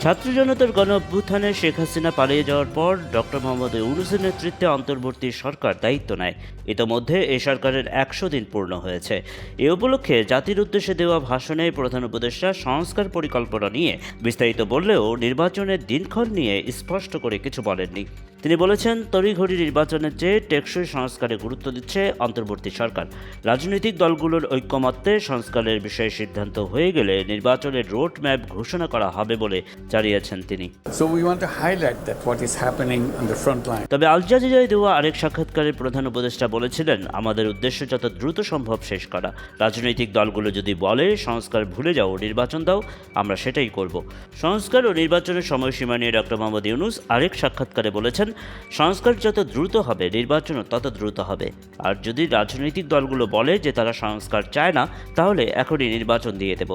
ছাত্র জনতার গণ অভ্যুত্থানে শেখ হাসিনা পালিয়ে যাওয়ার পর ডক্টর মোহাম্মদ ইউনূসের নেতৃত্বে অন্তর্বর্তী সরকার দায়িত্ব নেয়। ইতোমধ্যে এই সরকারের ১০০ দিন পূর্ণ হয়েছে। এ উপলক্ষে জাতির উদ্দেশ্যে দেওয়া ভাষণে প্রধান উপদেষ্টা সংস্কার পরিকল্পনা নিয়ে বিস্তারিত বললেও নির্বাচনের দিনক্ষণ নিয়ে স্পষ্ট করে কিছু বলেননি। তিনি বলেছেন, তড়িঘড়ি নির্বাচনের চেয়ে টেকসই সংস্কারে গুরুত্ব দিচ্ছে অন্তর্বর্তী সরকার। রাজনৈতিক দলগুলোর ঐক্যমত্যে সংস্কারের বিষয়ে সিদ্ধান্ত হয়ে গেলে নির্বাচনের রোড ম্যাপ ঘোষণা করা হবে বলে জানিয়েছেন তিনি। তবে আল জাজিরায় দেওয়া আরেক সাক্ষাৎকারে প্রধান উপদেষ্টা বলেছিলেন, আমাদের উদ্দেশ্য যত দ্রুত সম্ভব শেষ করা। রাজনৈতিক দলগুলো যদি বলে সংস্কার ভুলে যাও, নির্বাচন দাও, আমরা সেটাই করব। সংস্কার ও নির্বাচনের সময়সীমা নিয়ে ডক্টর মোহাম্মদ ইউনূস আরেক সাক্ষাৎকারে বলেছেন, সংস্কার যত দ্রুত হবে নির্বাচনও তত দ্রুত হবে। আর যদি রাজনৈতিক দলগুলো বলে যে তারা সংস্কার চায় না, তাহলে এখনই নির্বাচন দিয়ে দেব।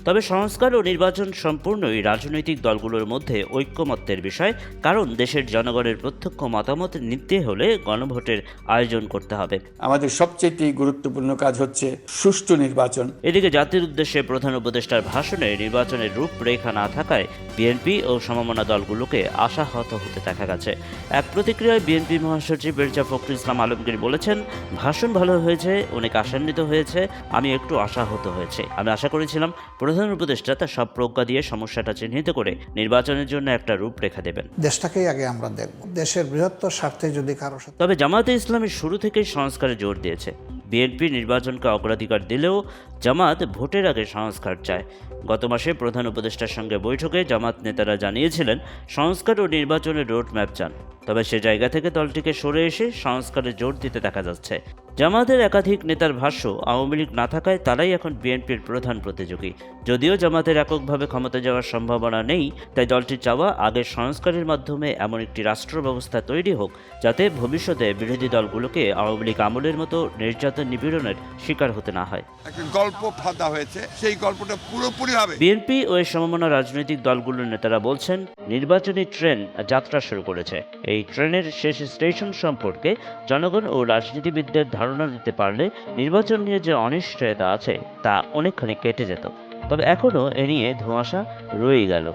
তবে সংস্কার ও নির্বাচন সম্পূর্ণই রাজনৈতিক দলগুলোর মধ্যে ঐক্যমত্যের বিষয়, কারণ দেশের জনগণের প্রত্যক্ষ মতামত নিতে হলে গণভোটের আয়োজন করতে হবে। আমাদের সবচেয়ে গুরুত্বপূর্ণ কাজ হচ্ছে সুষ্ঠু নির্বাচন। এদিকে জাতির উদ্দেশ্যে প্রধান উপদেষ্টার ভাষণে নির্বাচনের রূপরেখা না থাকায় বিএনপি ও সমমনা দলগুলোকে আশাহত হতে দেখা গেছে। এক প্রতিক্রিয়ায় বিএনপি মহাসচিব মির্জা ফখরুল ইসলাম আলমগীর বলেছেন, ভাষণ ভালো হয়েছে, অনেক আশান্বিত হয়েছে, আমি একটু আশাহত হয়েছে। আমি আশা করেছিলাম প্রধান উপদেষ্টা তার সব প্রজ্ঞা দিয়ে সমস্যাটা চিহ্নিত করে নির্বাচনের জন্য একটা রূপরেখা দেবেন। দেশটাকেই আগে আমরা দেখব, দেশের বৃহত্তর স্বার্থে যদি কারো সাথে। তবে জামায়াতে ইসলামী শুরু থেকেই সংস্কারে জোর দিয়েছে। বিএনপি নির্বাচনকে অগ্রাধিকার দিলেও জামাত ভোটের আগে সংস্কার চায়। গত মাসে প্রধান উপদেষ্টার সঙ্গে বৈঠকে জামাত নেতারা জানিয়েছিলেন সংস্কার ও নির্বাচনের রোড ম্যাপ চান। তবে সে জায়গা থেকে দলটিকে সরে এসে সংস্কারে জোর দিতে দেখা যাচ্ছে। জামাতের একাধিক নেতার ভাষ্য, আওয়ামী লীগ না থাকায় তারাই এখন বিএনপির প্রধান প্রতিযোগী। যদিও জামাতের এককভাবে ক্ষমতা যাওয়ার সম্ভাবনা নেই, তাই দলটির চাওয়া আগে সংস্কারের মাধ্যমে এমন একটি রাষ্ট্র ব্যবস্থা তৈরি হোক যাতে ভবিষ্যতে বিরোধী দলগুলোকে আওয়ামী লীগ আমলের মতো নির্যাতন নিপীড়নের শিকার হতে না হয়। একটা গল্প ফাঁদা হয়েছে, সেই গল্পটা পুরোপুরি হবে। বিএনপি ও এর সমমনা রাজনৈতিক দলগুলোর নেতারা বলছেন, নির্বাচনী ট্রেন যাত্রা শুরু করেছে। এই ট্রেনের শেষ স্টেশন সম্পর্কে জনগণ ও রাজনীতিবিদদের ধারণা দিতে পারলে নির্বাচন নিয়ে যে অনিশ্চয়তা আছে তা অনেকখানি কেটে যেত। তবে এখনও এ নিয়ে ধোঁয়াশা রয়ে গেল।